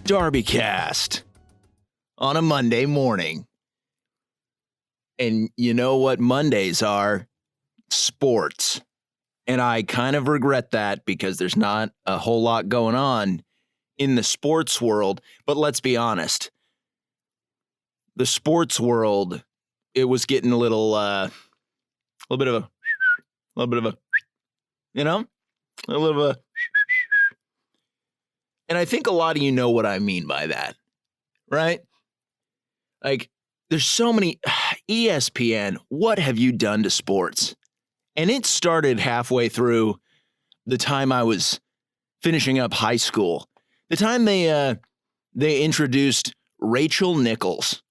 DarbyCast on a Monday morning. And you know what Mondays are? Sports. And I kind of regret that because there's not a whole lot going on in the sports world. But let's be honest. The sports world, it was getting a little bit of a, you know, a little bit of a. And I think a lot of you know what I mean by that, right? Like, there's so many, ESPN, what have you done to sports? And it started halfway through the time I was finishing up high school. The time they introduced Rachel Nichols.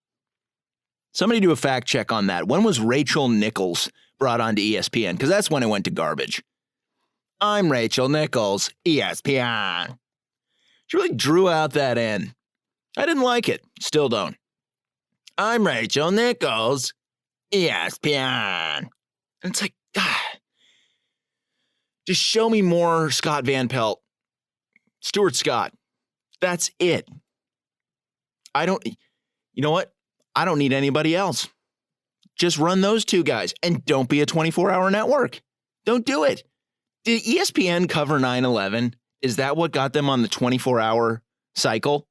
Somebody do a fact check on that. When was Rachel Nichols brought onto ESPN? Because that's when it went to garbage. I'm Rachel Nichols, ESPN. She really drew out that end. I didn't like it. Still don't. I'm Rachel Nichols, ESPN. And it's like, God, just show me more Scott Van Pelt. Stuart Scott. That's it. You know what? I don't need anybody else. Just run those two guys and don't be a 24-hour network. Don't do it. Did ESPN cover 9/11? Is that what got them on the 24-hour cycle?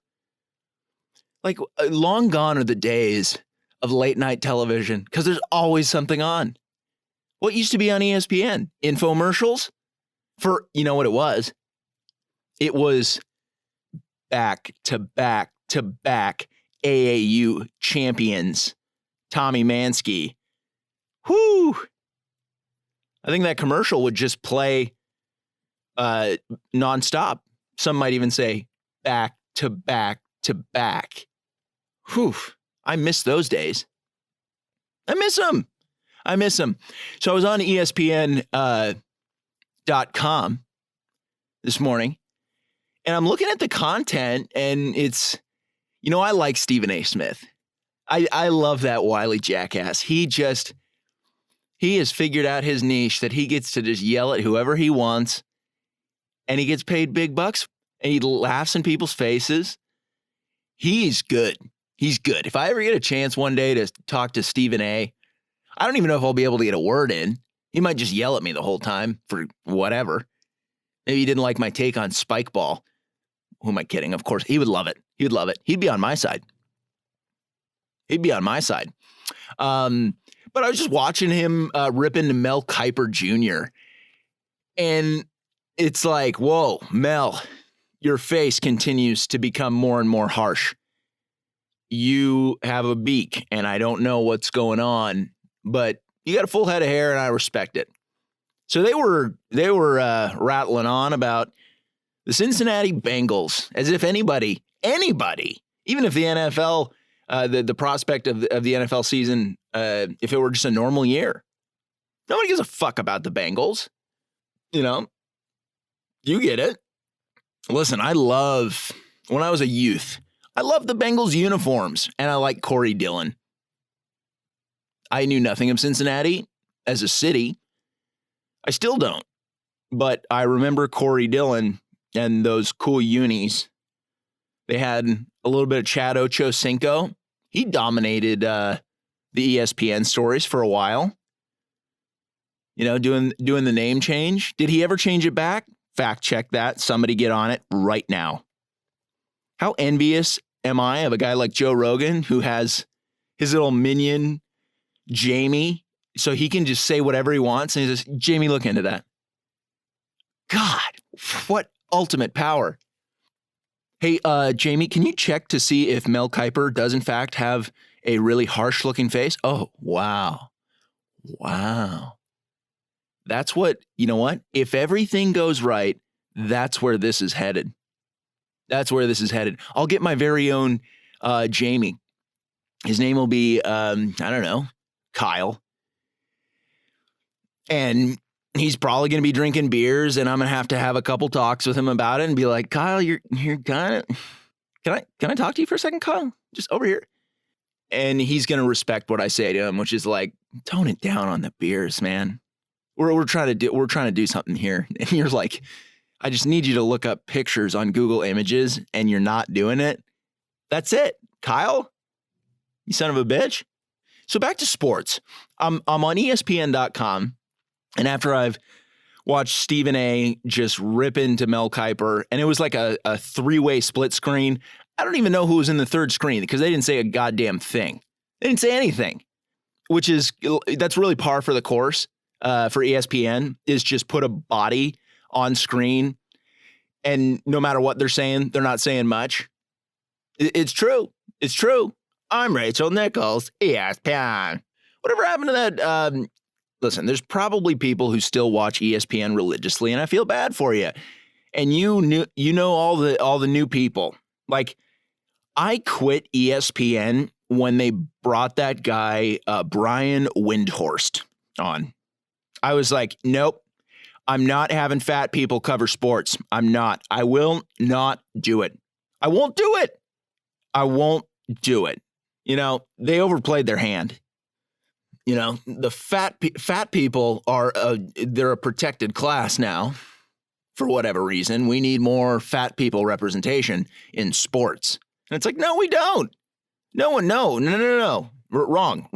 Like, long gone are the days of late night television because there's always something on. What used to be on ESPN? Infomercials? For, you know what it was? It was back to back to back AAU champions. Tommy Mansky. Whoo! I think that commercial would just play nonstop. Some might even say back to back to back. Whew. I miss those days. I miss them. So I was on ESPN.com this morning, and I'm looking at the content, and it's, you know, I like Stephen A. Smith. I love that wily jackass. He has figured out his niche that he gets to just yell at whoever he wants, and he gets paid big bucks, and he laughs in people's faces. He's good. He's good. If I ever get a chance one day to talk to Stephen A., I don't even know if I'll be able to get a word in. He might just yell at me the whole time for whatever. Maybe he didn't like my take on Spike Ball. Who am I kidding? Of course, he would love it. He would love it. He'd be on my side. But I was just watching him rip into Mel Kiper Jr. And it's like, whoa, Mel, your face continues to become more and more harsh. You have a beak, and I don't know what's going on, but you got a full head of hair, and I respect it. So they were rattling on about the Cincinnati Bengals, as if anybody, even if the NFL, the prospect of the NFL season, if it were just a normal year, nobody gives a fuck about the Bengals. You know, you get it. Listen, when I was a youth, I loved the Bengals uniforms, and I like Corey Dillon. I knew nothing of Cincinnati as a city. I still don't. But I remember Corey Dillon and those cool unis. They had a little bit of Chad Ochocinco. He dominated the ESPN stories for a while. You know, doing the name change. Did he ever change it back? Fact check that. Somebody get on it right now. How envious am I of a guy like Joe Rogan who has his little minion, Jamie, so he can just say whatever he wants. And he says, Jamie, look into that. God, what ultimate power. Hey, Jamie, can you check to see if Mel Kiper does in fact have a really harsh looking face? Oh, wow. That's what, you know what? If everything goes right, that's where this is headed. I'll get my very own Jamie. His name will be, I don't know, Kyle. And he's probably going to be drinking beers, and I'm going to have a couple talks with him about it and be like, Kyle, you're kind of, can I talk to you for a second, Kyle? Just over here. And he's going to respect what I say to him, which is like, tone it down on the beers, man. We're trying to do something here. And you're like, I just need you to look up pictures on Google Images and you're not doing it. That's it. Kyle, you son of a bitch. So back to sports. I'm on ESPN.com, and after I've watched Stephen A. just rip into Mel Kiper, and it was like a three-way split screen. I don't even know who was in the third screen because they didn't say a goddamn thing. They didn't say anything, that's really par for the course for ESPN, is just put a body on screen, and no matter what they're saying, they're not saying much. It's true. It's true. I'm Rachel Nichols, ESPN. Whatever happened to that? Listen, there's probably people who still watch ESPN religiously, and I feel bad for you. And you know all the new people. Like, I quit ESPN when they brought that guy Brian Windhorst on. I was like, nope, I'm not having fat people cover sports. I'm not. I will not do it. I won't do it. I won't do it. You know, they overplayed their hand. You know, the fat people they're a protected class now for whatever reason. We need more fat people representation in sports. And it's like, no, we don't. No. Wrong.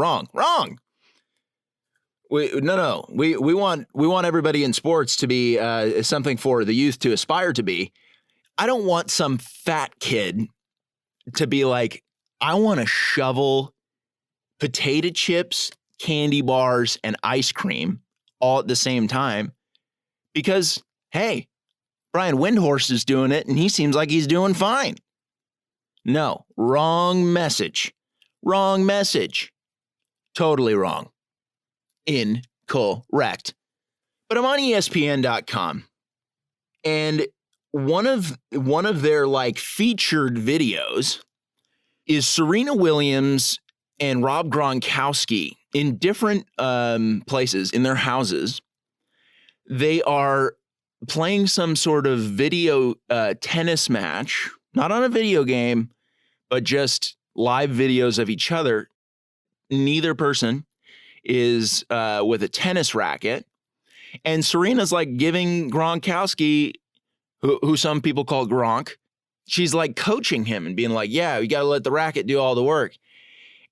We want everybody in sports to be something for the youth to aspire to be. I don't want some fat kid to be like, I want to shovel potato chips, candy bars, and ice cream all at the same time because, hey, Brian Windhorst is doing it and he seems like he's doing fine. No, wrong message. Wrong message. Totally wrong. Incorrect. But I'm on ESPN.com, and one of their like featured videos is Serena Williams and Rob Gronkowski in different places in their houses. They are playing some sort of video tennis match, not on a video game, but just live videos of each other. Neither person is with a tennis racket. And Serena's like giving Gronkowski, who some people call Gronk, she's like coaching him and being like, yeah, you got to let the racket do all the work.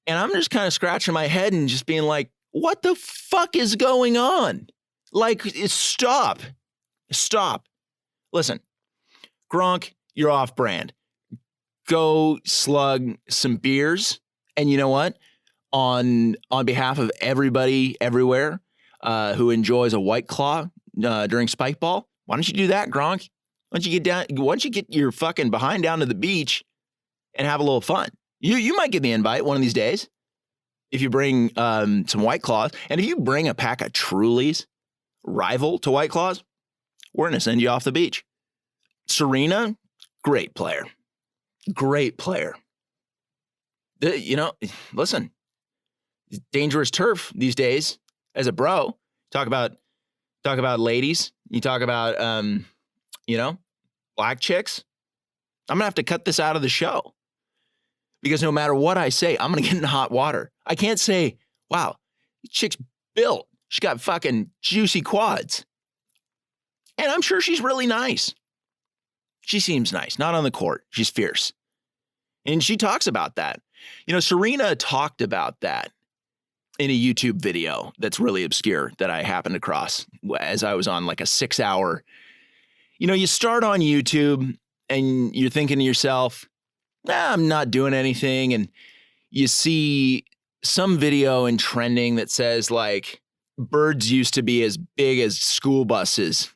And I'm just kind of scratching my head and just being like, what the fuck is going on? Like, stop. Listen, Gronk, you're off brand. Go slug some beers. And you know what? On behalf of everybody everywhere who enjoys a White Claw during Spike Ball, why don't you do that, Gronk? Why don't you get your fucking behind down to the beach and have a little fun? You might get the invite one of these days if you bring some White Claws. And if you bring a pack of Trulies rival to White Claws, we're going to send you off the beach. Serena, great player. Great player. Listen, dangerous turf these days as a bro. Talk about ladies. You talk about, black chicks. I'm going to have to cut this out of the show because no matter what I say, I'm going to get in hot water. I can't say, wow, chick's built. She's got fucking juicy quads. And I'm sure she's really nice. She seems nice. Not on the court. She's fierce. And she talks about that. You know, Serena talked about that in a YouTube video that's really obscure that I happened across as I was on like a 6-hour. You know, you start on YouTube and you're thinking to yourself, I'm not doing anything. And you see some video in trending that says like, birds used to be as big as school buses.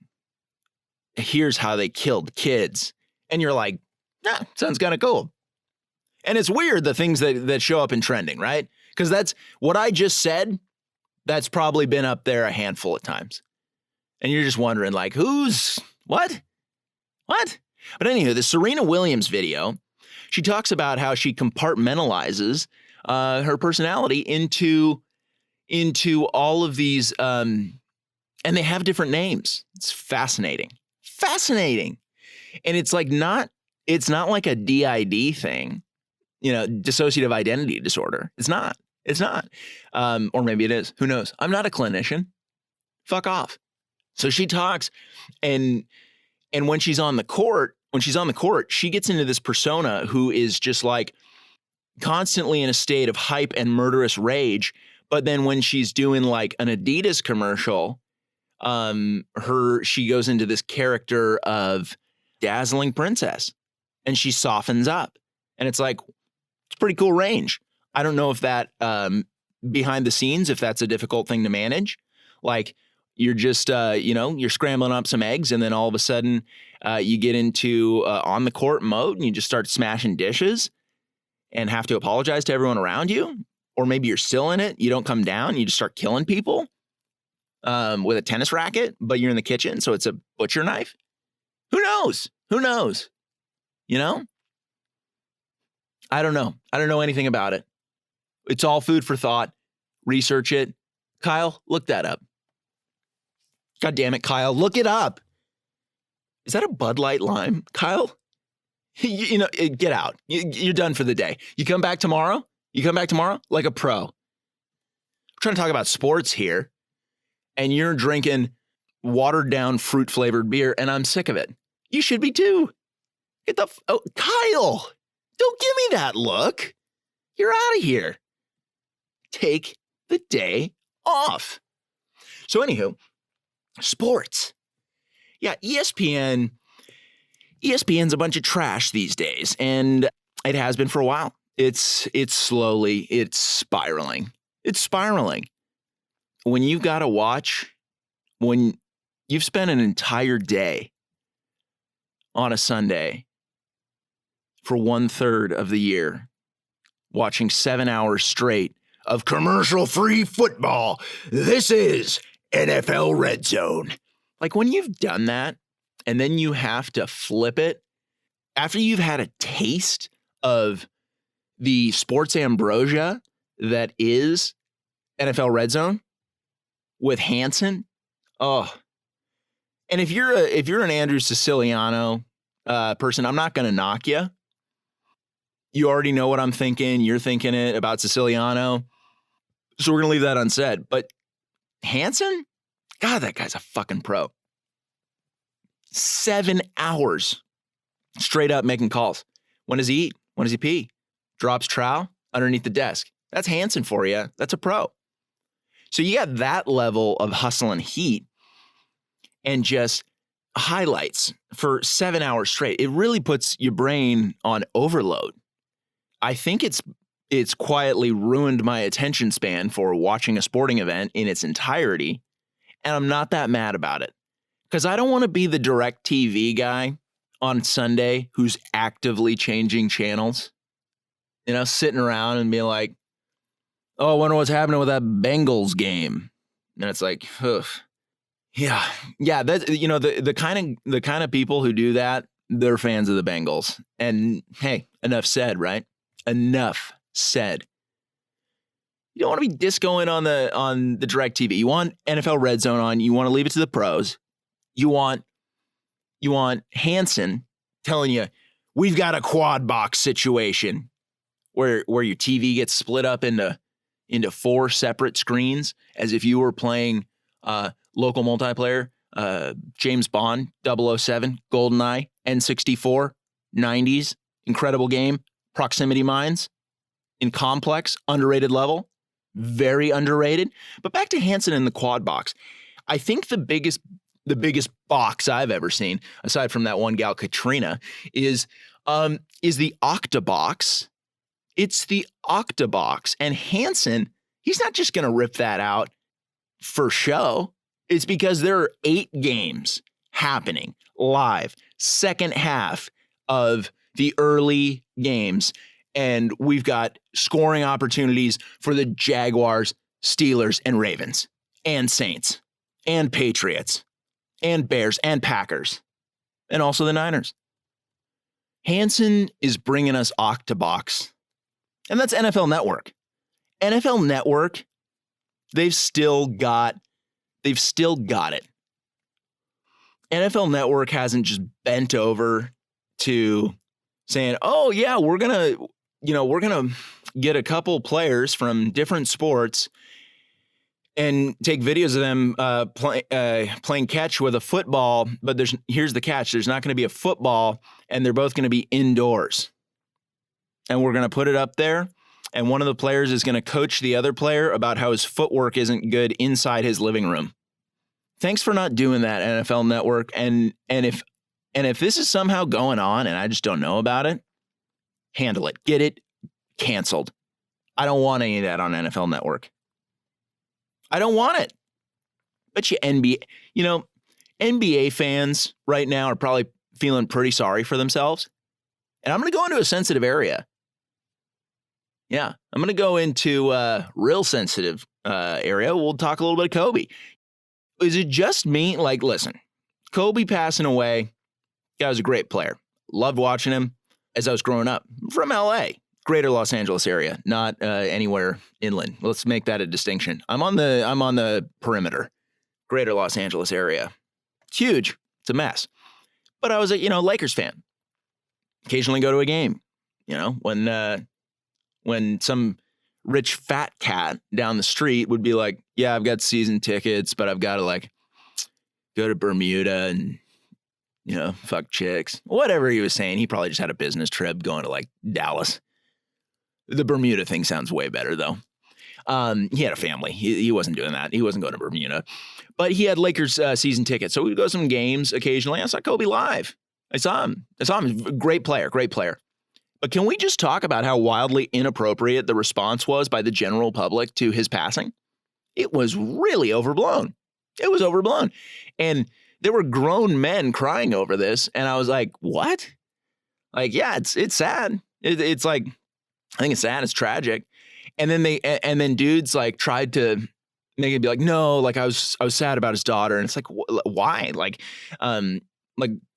Here's how they killed kids. And you're like, sounds kind of cool. And it's weird, the things that show up in trending, right? Because that's what I just said. That's probably been up there a handful of times. And you're just wondering, like, what? But anyway, the Serena Williams video, she talks about how she compartmentalizes her personality into all of these, and they have different names. It's fascinating. And it's not like a DID thing. Dissociative identity disorder. It's not. Or maybe it is. Who knows? I'm not a clinician. Fuck off. So she talks and And when she's on the court, she gets into this persona who is just like constantly in a state of hype and murderous rage. But then when she's doing like an Adidas commercial, she goes into this character of dazzling princess, and she softens up, and it's like, it's pretty cool range. I don't know if that behind the scenes, if that's a difficult thing to manage. Like you're just, you're scrambling up some eggs, and then all of a sudden you get into on the court mode, and you just start smashing dishes and have to apologize to everyone around you. Or maybe you're still in it. You don't come down. You just start killing people with a tennis racket, but you're in the kitchen, so it's a butcher knife. Who knows? You know? I don't know. I don't know anything about it. It's all food for thought. Research it. Kyle, look that up. God damn it, Kyle. Look it up. Is that a Bud Light Lime, Kyle? Get out. You're done for the day. You come back tomorrow like a pro. I'm trying to talk about sports here, and you're drinking watered down fruit flavored beer, and I'm sick of it. You should be too. Kyle, don't give me that look. You're out of here. Take the day off. So anywho, sports. Yeah, ESPN's a bunch of trash these days, and it has been for a while. It's spiraling. It's spiraling. When you've got to watch, when you've spent an entire day on a Sunday for 1/3 of the year watching 7 hours straight of commercial-free football, this is NFL Red Zone. Like when you've done that and then you have to flip it after you've had a taste of the sports ambrosia that is NFL Red Zone with Hansen. Oh, and if you're an Andrew Siciliano person, I'm not going to knock you. You already know what I'm thinking. You're thinking it about Siciliano. So we're going to leave that unsaid. But Hansen, God, that guy's a fucking pro. 7 hours straight up making calls. When does he eat? When does he pee? Drops trowel underneath the desk. That's Hansen for you. That's a pro. So you got that level of hustle and heat and just highlights for 7 hours straight. It really puts your brain on overload. I think it's quietly ruined my attention span for watching a sporting event in its entirety, and I'm not that mad about it because I don't want to be the DirecTV guy on Sunday who's actively changing channels, sitting around and being like, oh, I wonder what's happening with that Bengals game. And it's like, ugh. Yeah. That, the kind of people who do that, they're fans of the Bengals. And hey, enough said, right? Enough said. You don't want to be discoing on the DirecTV. You want NFL Red Zone on. You want to leave it to the pros. You want Hansen telling you, we've got a quad box situation where your TV gets split up into 4 separate screens as if you were playing local multiplayer, James Bond, 007, GoldenEye, N64, 90s, incredible game, Proximity Mines, in complex, underrated level, very underrated. But back to Hansen and the quad box. I think the biggest box I've ever seen, aside from that one gal Katrina, is the Octabox. It's the Octabox. And Hansen, he's not just going to rip that out for show. It's because there are 8 games happening live, second half of the early games. And we've got scoring opportunities for the Jaguars, Steelers, and Ravens, and Saints, and Patriots, and Bears, and Packers, and also the Niners. Hansen is bringing us Octabox. And that's NFL Network. NFL Network, they've still got it. NFL Network hasn't just bent over to saying, "Oh yeah, we're going to get a couple players from different sports and take videos of them playing catch with a football. But here's the catch. There's not going to be a football, and they're both going to be indoors. And we're going to put it up there, and one of the players is going to coach the other player about how his footwork isn't good inside his living room. Thanks for not doing that, NFL Network. And if this is somehow going on and I just don't know about it, handle it. Get it canceled. I don't want any of that on NFL Network. I don't want it. But NBA fans right now are probably feeling pretty sorry for themselves. And I'm going to go into a sensitive area. Yeah, I'm going to go into a real sensitive area. We'll talk a little bit of Kobe. Is it just me? Like, listen, Kobe passing away, guy was a great player. Loved watching him as I was growing up. From L.A., greater Los Angeles area, not anywhere inland. Let's make that a distinction. I'm on the perimeter, greater Los Angeles area. It's huge. It's a mess. But I was a Lakers fan. Occasionally go to a game. When some rich fat cat down the street would be like, yeah, I've got season tickets, but I've got to go to Bermuda and fuck chicks. Whatever he was saying, he probably just had a business trip going to Dallas. The Bermuda thing sounds way better, though. He had a family. He wasn't doing that. He wasn't going to Bermuda. But he had Lakers season tickets. So we would go to some games occasionally. I saw Kobe live. I saw him. Great player. But can we just talk about how wildly inappropriate the response was by the general public to his passing? It was really overblown. And there were grown men crying over this. And I was like, what? Yeah, it's sad. It's I think it's sad. It's tragic. And then dudes tried to make it be like, no, I was sad about his daughter. And it's like, why?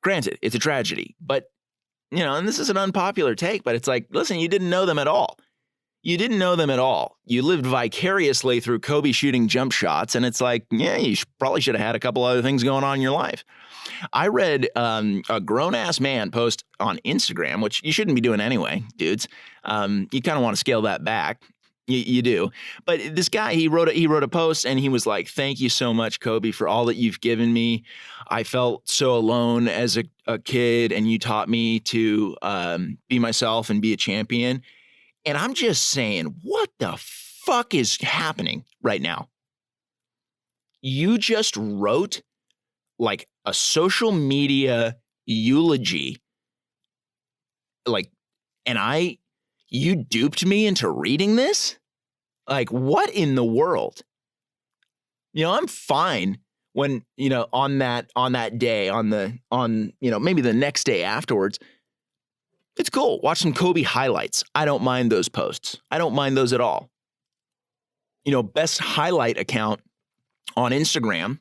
Granted, it's a tragedy, but and this is an unpopular take, but it's listen, you didn't know them at all. You lived vicariously through Kobe shooting jump shots. And it's you probably should have had a couple other things going on in your life. I read a grown-ass man post on Instagram, which you shouldn't be doing anyway, dudes. You kind of want to scale that back. You do. But this guy, he wrote a post and he was like, thank you so much, Kobe, for all that you've given me. I felt so alone as a kid, and you taught me to be myself and be a champion. And I'm just saying, what the fuck is happening right now? You just wrote a social media eulogy, and you duped me into reading this? What in the world? I'm fine when, on that day, maybe the next day afterwards, it's cool. Watch some Kobe highlights. I don't mind those posts. I don't mind those at all. Best highlight account on Instagram,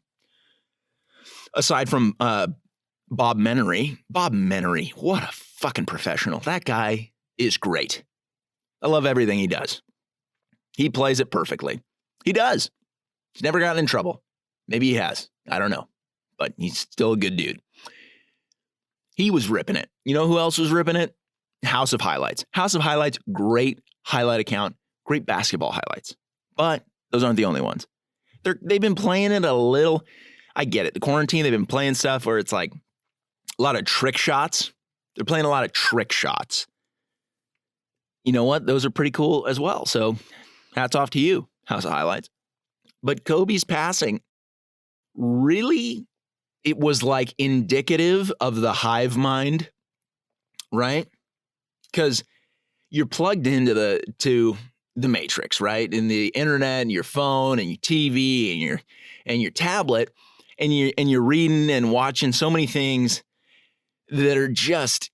aside from Bob Menery. Bob Menery, what a fucking professional. That guy is great. I love everything he does. He plays it perfectly. He does. He's never gotten in trouble. Maybe he has. I don't know. But he's still a good dude. He was ripping it. You know who else was ripping it? House of Highlights. House of Highlights, great highlight account, great basketball highlights. But those aren't the only ones. They've been playing it a little. I get it. The quarantine, they've been playing stuff where it's a lot of trick shots. They're playing a lot of trick shots. You know what? Those are pretty cool as well. So hats off to you, House of Highlights. But Kobe's passing, really, it was indicative of the hive mind, right? Because you're plugged into the matrix, right? In the internet and your phone and your TV and your tablet, and you're reading and watching so many things that are just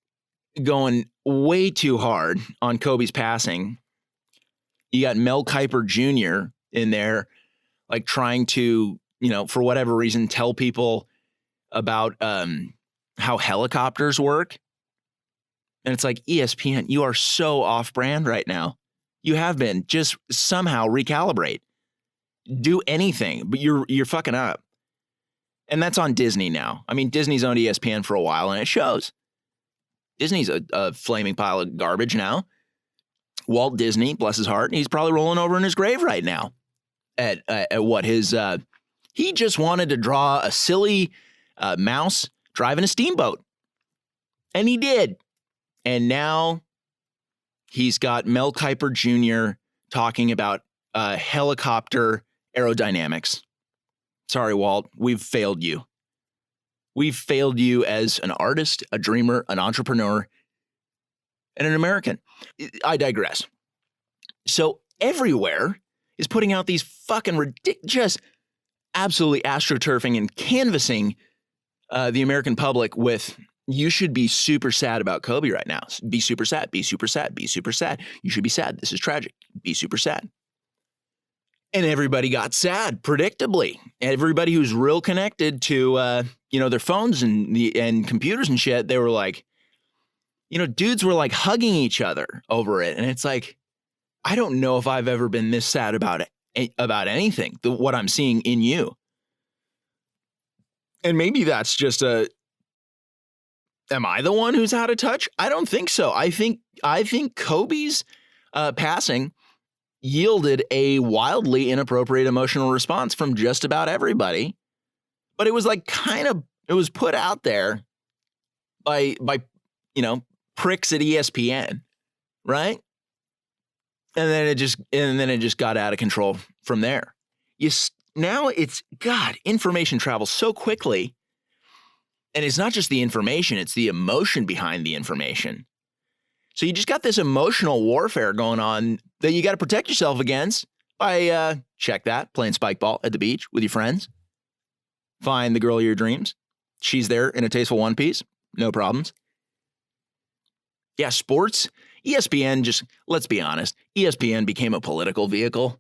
going way too hard on Kobe's passing. You got Mel Kiper Jr. in there, trying to, for whatever reason, tell people about how helicopters work. And it's ESPN, you are so off-brand right now. You have been. Just somehow recalibrate. Do anything, but you're fucking up. And that's on Disney now. I mean, Disney's owned ESPN for a while, and it shows. Disney's a flaming pile of garbage now. Walt Disney, bless his heart, he's probably rolling over in his grave right now. at what his he just wanted to draw a silly mouse driving a steamboat, and he did. And now he's got Mel Kiper Jr. talking about helicopter aerodynamics. Sorry, Walt, we've failed you. We've failed you as an artist, a dreamer, an entrepreneur, and an American. I digress. So everywhere is putting out these fucking ridiculous, absolutely astroturfing and canvassing the American public with, you should be super sad about Kobe right now. Be super sad, be super sad, be super sad. You should be sad. This is tragic. Be super sad. And everybody got sad, predictably. Everybody who's real connected to, their phones and computers and shit, they were like, dudes were like hugging each other over it. And it's like, I don't know if I've ever been this sad about anything, what I'm seeing in you. And maybe that's just am I the one who's out of touch? I don't think so. I think Kobe's passing yielded a wildly inappropriate emotional response from just about everybody. But it was like it was put out there by pricks at ESPN, right? And then it just got out of control from there. Now it's, God, information travels so quickly. And it's not just the information, it's the emotion behind the information. So you just got this emotional warfare going on that you got to protect yourself against by, check that, playing spike ball at the beach with your friends. Find the girl of your dreams. She's there in a tasteful one piece. No problems. Yeah, sports. ESPN let's be honest, ESPN became a political vehicle.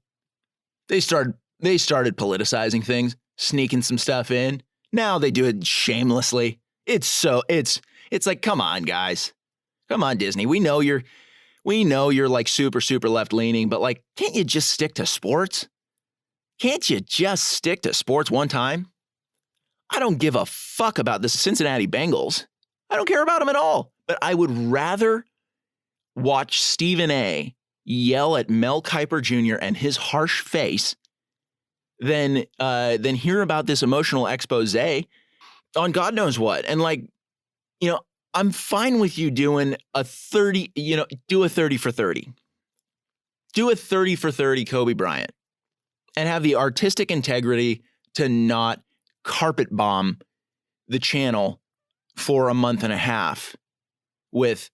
They started politicizing things, sneaking some stuff in. Now they do it shamelessly. It's like, come on, guys. Come on, Disney. We know you're like super, super left leaning, but like, can't you just stick to sports? Can't you just stick to sports one time? I don't give a fuck about the Cincinnati Bengals. I don't care about them at all. But I would rather watch Stephen A. yell at Mel Kiper Jr. and his harsh face than hear about this emotional expose on God knows what. And like, I'm fine with you doing a 30, do a 30 for 30. Do a 30 for 30 Kobe Bryant and have the artistic integrity to not carpet bomb the channel for a month and a half with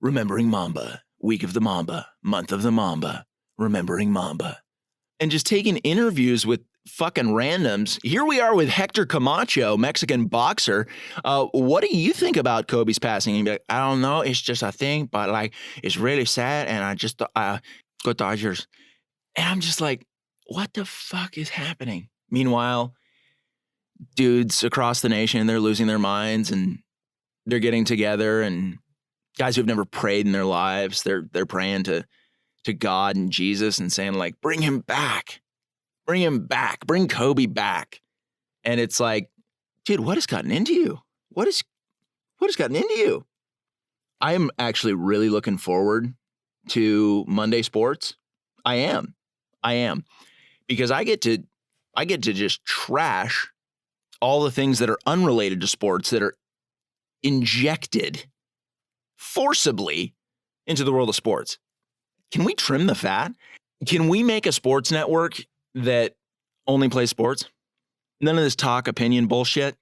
Remembering Mamba, Week of the Mamba, Month of the Mamba, Remembering Mamba, and just taking interviews with fucking randoms. Here we are with Hector Camacho, Mexican boxer. What do you think about Kobe's passing? And you'd be like, I don't know. It's just a thing, but like, it's really sad. And I just, go Dodgers. And I'm just like, what the fuck is happening? Meanwhile, dudes across the nation, they're losing their minds and they're getting together, and guys who've never prayed in their lives, they're praying to God and Jesus and saying like, bring him back, bring Kobe back. And it's like, dude, what has gotten into you? What has gotten into you? I am actually really looking forward to Monday sports. I am because I get to just trash all the things that are unrelated to sports that are injected forcibly into the world of sports. Can we trim the fat? Can we make a sports network that only plays sports? None of this talk opinion bullshit.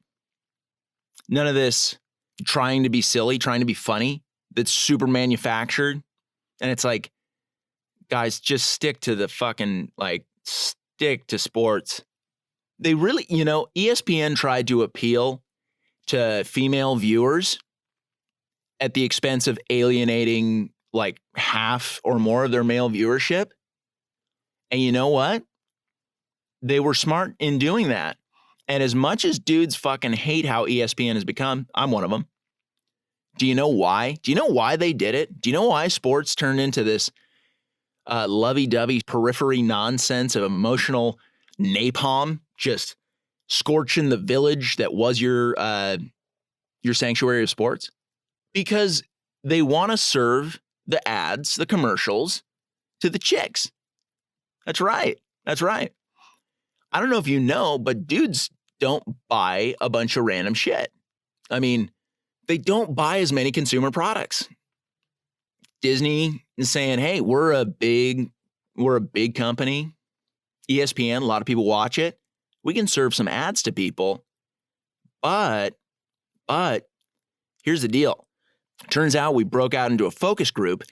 None of this trying to be silly, trying to be funny that's super manufactured. And it's like, guys, just stick to the fucking, stick to sports. They really, ESPN tried to appeal to female viewers at the expense of alienating like half or more of their male viewership. And you know what? They were smart in doing that. And as much as dudes fucking hate how ESPN has become, I'm one of them. Do you know why? Do you know why they did it? Do you know why sports turned into this lovey-dovey periphery nonsense of emotional napalm, just scorching the village that was your sanctuary of sports? Because they want to serve the ads, the commercials to the chicks. That's right. I don't know if you know, but dudes don't buy a bunch of random shit. I mean, they don't buy as many consumer products. Disney is saying, hey, we're a big company. ESPN, a lot of people watch it. We can serve some ads to people. But here's the deal. Turns out we broke out into a focus group,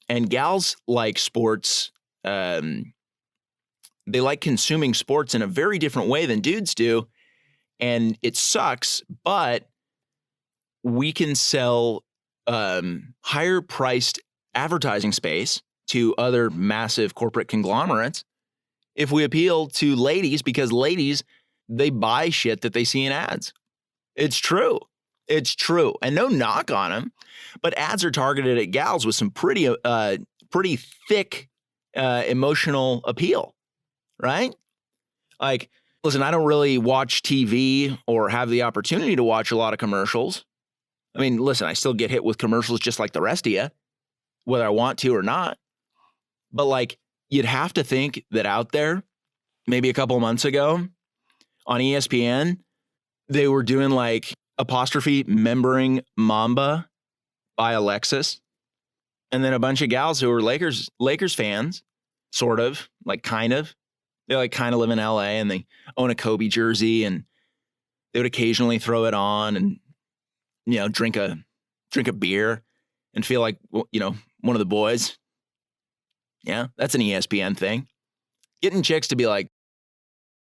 and gals like sports. They like consuming sports in a very different way than dudes do. And it sucks, but we can sell higher priced advertising space to other massive corporate conglomerates if we appeal to ladies, because ladies, they buy shit that they see in ads. It's true. It's true. And no knock on them, but ads are targeted at gals with some pretty thick emotional appeal, right? Like, listen, I don't really watch TV or have the opportunity to watch a lot of commercials. I mean, listen, I still get hit with commercials just like the rest of you, whether I want to or not. But like, you'd have to think that out there, maybe a couple of months ago on ESPN, they were doing like apostrophe membering Mamba by Alexis. And then a bunch of gals who were Lakers fans, sort of, like kind of. They like kind of live in LA and they own a Kobe jersey and they would occasionally throw it on and, you know, drink a beer and feel like, you know, one of the boys. Yeah, that's an ESPN thing. Getting chicks to be like,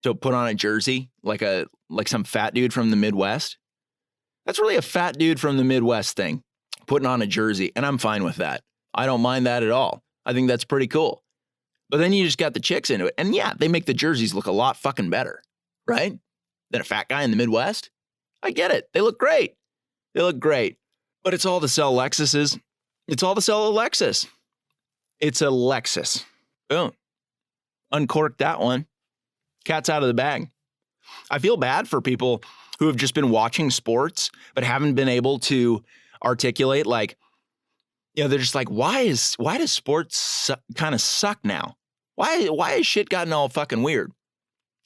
to put on a jersey like some fat dude from the Midwest. That's really a fat dude from the Midwest thing, putting on a jersey. And I'm fine with that. I don't mind that at all. I think that's pretty cool. But then you just got the chicks into it. And yeah, they make the jerseys look a lot fucking better, right? Than a fat guy in the Midwest. I get it. They look great. They look great. But it's all to sell Lexuses. It's all to sell a Lexus. It's a Lexus. Boom. Uncorked that one. Cat's out of the bag. I feel bad for people who have just been watching sports but haven't been able to articulate, like, you know, they're just like, why does sports kind of suck now? Why has shit gotten all fucking weird?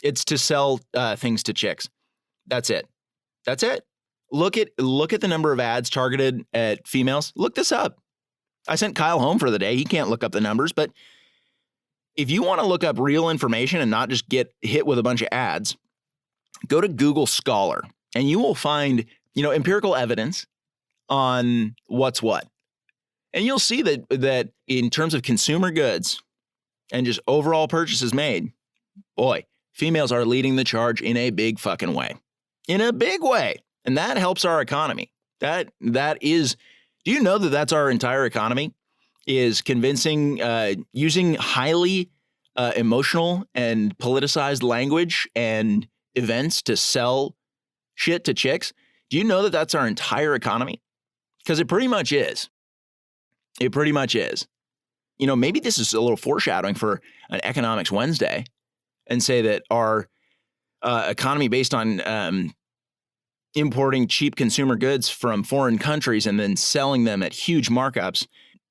It's to sell things to chicks. That's it. That's it. Look at the number of ads targeted at females. Look this up. I sent Kyle home for the day. He can't look up the numbers, but if you want to look up real information and not just get hit with a bunch of ads, go to Google Scholar and you will find, you know, empirical evidence on what's what. And you'll see that in terms of consumer goods and just overall purchases made, boy, females are leading the charge in a big fucking way. In a big way. And that helps our economy. That is, do you know that that's our entire economy? Is convincing, using highly emotional and politicized language and events to sell shit to chicks. Do you know that that's our entire economy? Because it pretty much is. It pretty much is. You know, maybe this is a little foreshadowing for an Economics Wednesday and say that our economy based on importing cheap consumer goods from foreign countries and then selling them at huge markups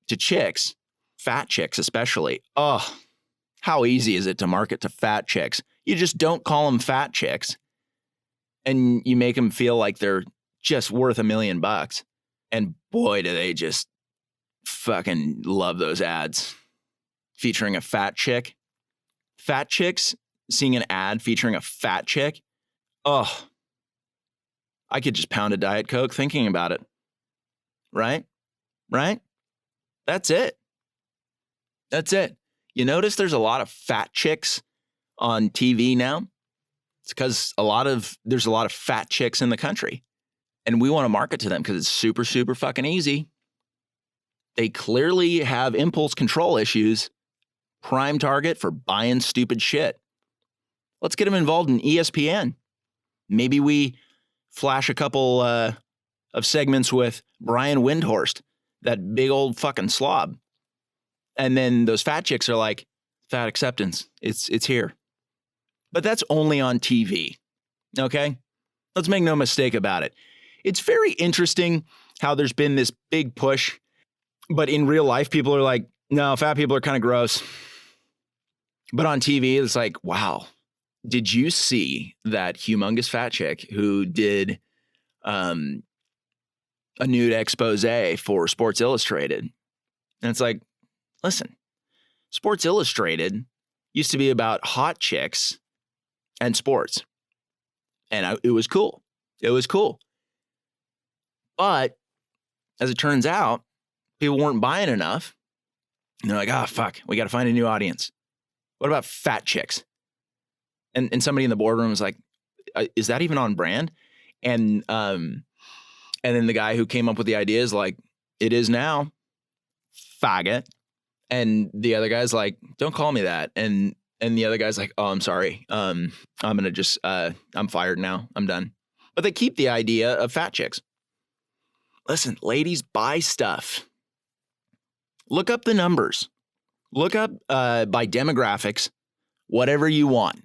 to chicks, fat chicks especially. Oh, how easy is it to market to fat chicks? You just don't call them fat chicks and you make them feel like they're just worth $1 million. And boy, do they just fucking love those ads featuring a fat chick. Fat chicks, seeing an ad featuring a fat chick. Oh, I could just pound a Diet Coke thinking about it. Right? Right? That's it. That's it. You notice there's a lot of fat chicks on TV now? It's because there's a lot of fat chicks in the country. And we want to market to them because it's super, super fucking easy. They clearly have impulse control issues. Prime target for buying stupid shit. Let's get them involved in ESPN. Maybe we flash a couple of segments with Brian Windhorst, that big old fucking slob. And then those fat chicks are like, fat acceptance. It's here. But that's only on TV. Okay? Let's make no mistake about it. It's very interesting how there's been this big push, but in real life, people are like, no, fat people are kind of gross. But on TV, it's like, wow, did you see that humongous fat chick who did a nude expose for Sports Illustrated? And it's like, listen, Sports Illustrated used to be about hot chicks and sports. And it was cool. It was cool. But as it turns out, people weren't buying enough. And they're like, oh, fuck, we got to find a new audience. What about fat chicks? And somebody in the boardroom was like, is that even on brand? And then the guy who came up with the idea is like, it is now, faggot. And the other guy's like, don't call me that. And the other guy's like, oh, I'm sorry. I'm going to just, I'm fired now. I'm done. But they keep the idea of fat chicks. Listen, ladies, buy stuff. Look up the numbers. Look up by demographics, whatever you want.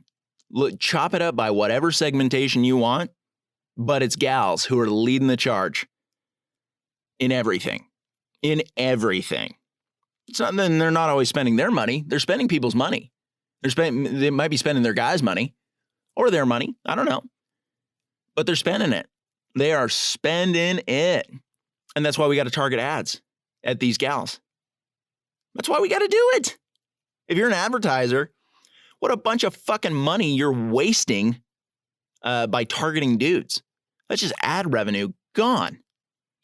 Look, chop it up by whatever segmentation you want, but it's gals who are leading the charge in everything. In everything. It's not then they're not always spending their money. They're spending people's money. They might be spending their guys' money or their money. I don't know. But they're spending it. They are spending it. And that's why we got to target ads at these gals. That's why we got to do it. If you're an advertiser, what a bunch of fucking money you're wasting by targeting dudes. That's just ad revenue gone,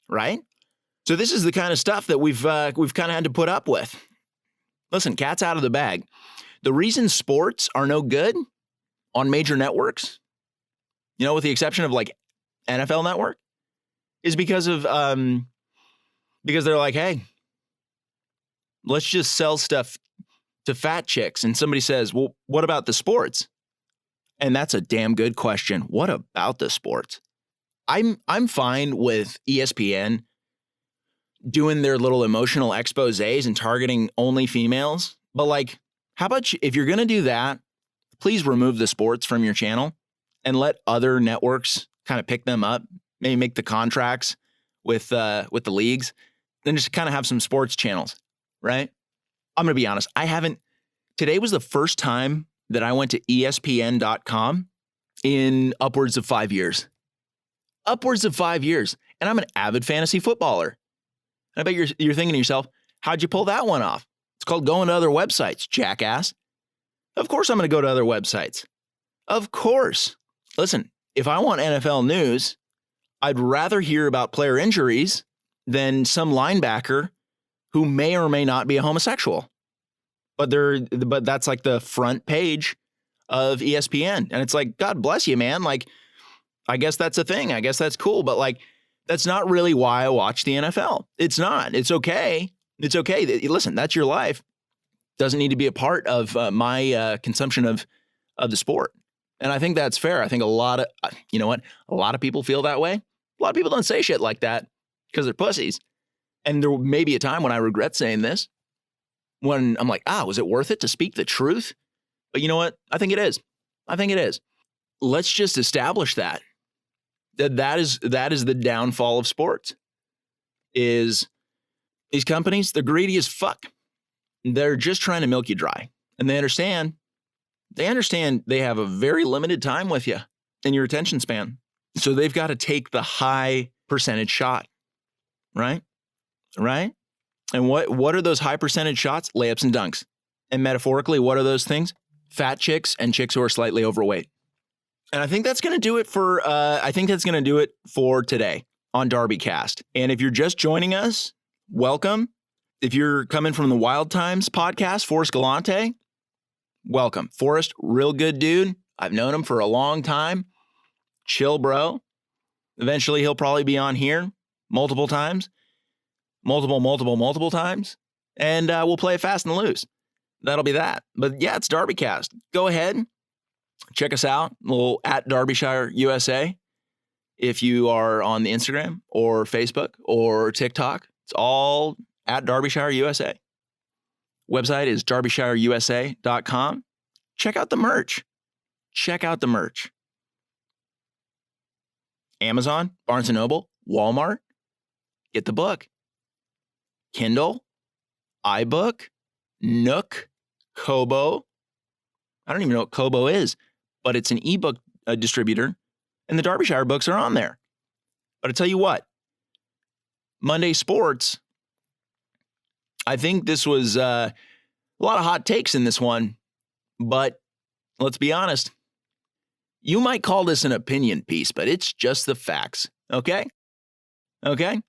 right? So this is the kind of stuff that we've kind of had to put up with. Listen, cat's out of the bag. The reason sports are no good on major networks, you know, with the exception of like NFL Network, is because they're like, hey, let's just sell stuff to fat chicks. And somebody says, well, what about the sports? And that's a damn good question. What about the sports? I'm fine with ESPN doing their little emotional exposés and targeting only females. But like, how about if you're going to do that, please remove the sports from your channel and let other networks kind of pick them up, maybe make the contracts with the leagues, then just kind of have some sports channels, right? I'm going to be honest. Today was the first time that I went to ESPN.com in upwards of 5 years. Upwards of 5 years. And I'm an avid fantasy footballer. I bet you're thinking to yourself, how'd you pull that one off? It's called going to other websites, jackass. Of course I'm going to go to other websites. Of course. Listen, if I want NFL news, I'd rather hear about player injuries than some linebacker who may or may not be a homosexual. But that's like the front page of ESPN. And it's like, God bless you, man. Like, I guess that's a thing. I guess that's cool. But like, that's not really why I watch the NFL. It's not. It's okay. It's okay. Listen, that's your life. Doesn't need to be a part of my consumption of the sport. And I think that's fair. I think a lot of people feel that way. A lot of people don't say shit like that because they're pussies. And there may be a time when I regret saying this, when I'm like, was it worth it to speak the truth? But you know what? I think it is. I think it is. Let's just establish that is the downfall of sports. Is these companies, they're greedy as fuck. They're just trying to milk you dry. And they understand they have a very limited time with you in your attention span. So they've got to take the high percentage shot, right? Right? And what are those high percentage shots? Layups and dunks. And metaphorically, what are those things? Fat chicks and chicks who are slightly overweight. And I think that's going to do it for today on DarbyCast. And if you're just joining us, welcome. If you're coming from the Wild Times podcast, Forrest Galante, welcome. Forrest, real good dude. I've known him for a long time. Chill, bro. Eventually, he'll probably be on here multiple times. Multiple times. And we'll play it fast and loose. That'll be that. But yeah, it's DarbyCast. Go ahead. Check us out. We'll at Darbyshire USA. If you are on the Instagram or Facebook or TikTok, it's all at Darbyshire USA. Website is DarbyShireUSA.com. Check out the merch. Amazon, Barnes & Noble, Walmart. Get the book. Kindle, iBook, Nook, Kobo. I don't even know what Kobo is. but it's an ebook distributor, and the Darbyshire books are on there. But I tell you what, Monday Sports, I think this was a lot of hot takes in this one, but let's be honest. You might call this an opinion piece, but it's just the facts, okay? Okay?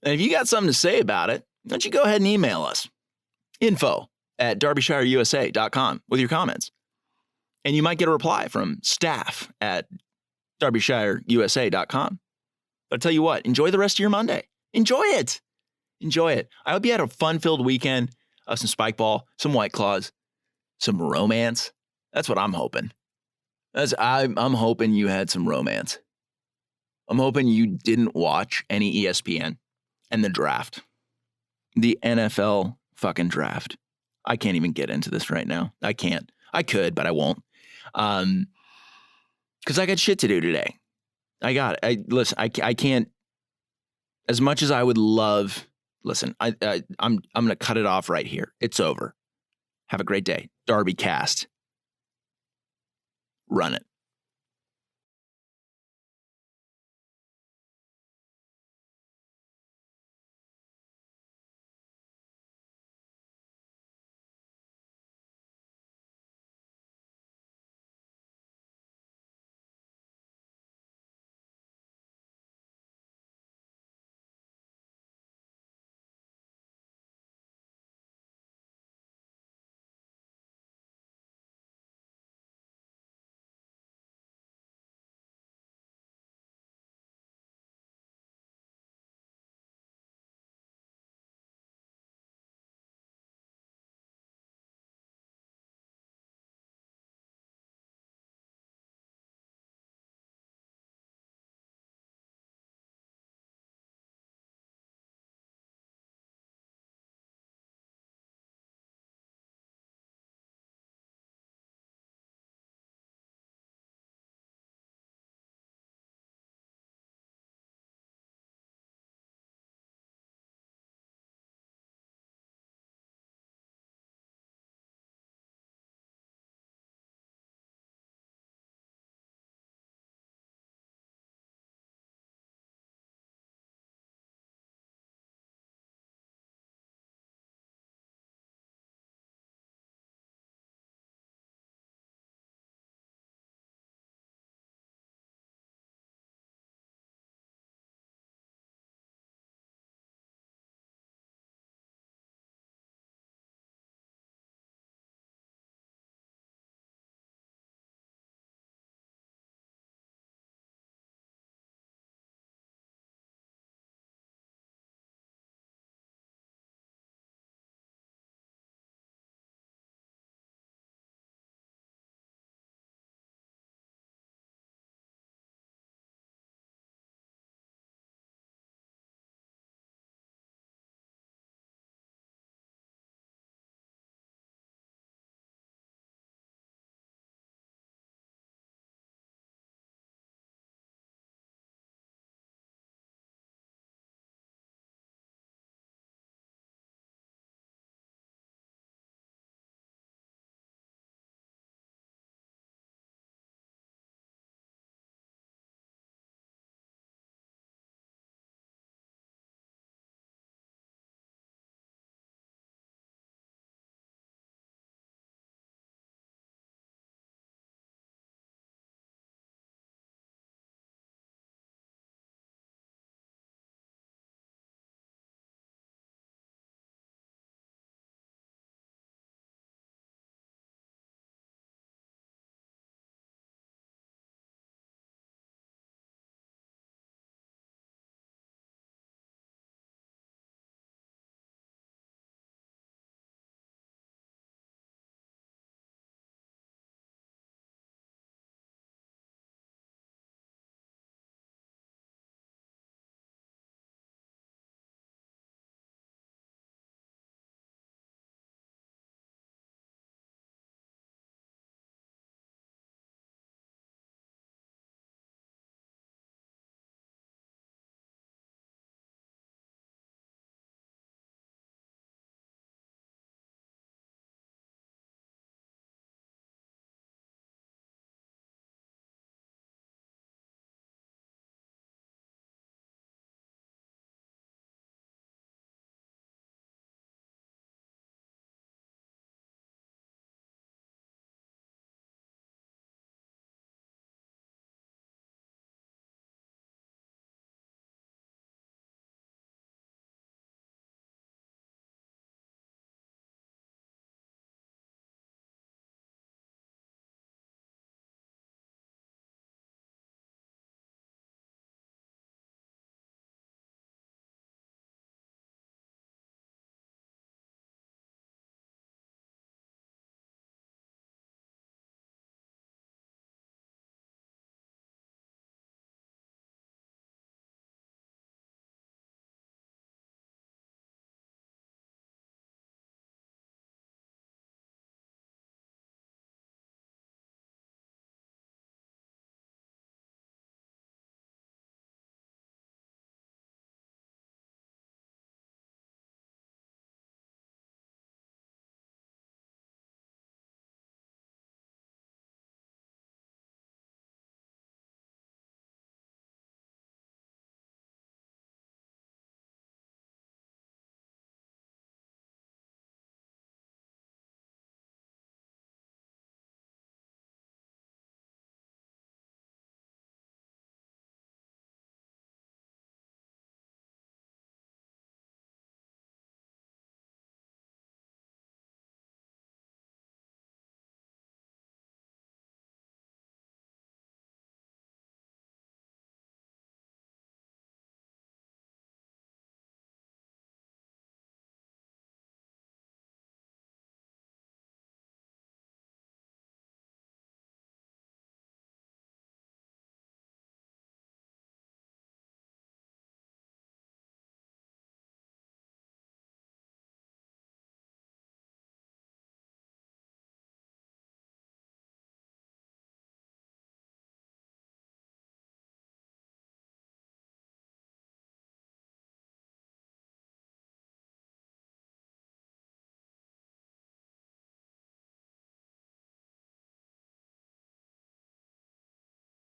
And if you got something to say about it, why don't you go ahead and email us. info@DarbyShireUSA.com with your comments. And you might get a reply from staff@DarbyShireUSA.com. But I'll tell you what, enjoy the rest of your Monday. Enjoy it. Enjoy it. I hope you had a fun-filled weekend of some spike ball, some White Claws, some romance. That's what I'm hoping. I'm hoping you had some romance. I'm hoping you didn't watch any ESPN and the draft. The NFL fucking draft. I can't even get into this right now. I can't. I could, but I won't. Because I got shit to do today. I got it. Listen, I can't. As much as I would love. Listen, I'm going to cut it off right here. It's over. Have a great day. DarbyCast. Run it.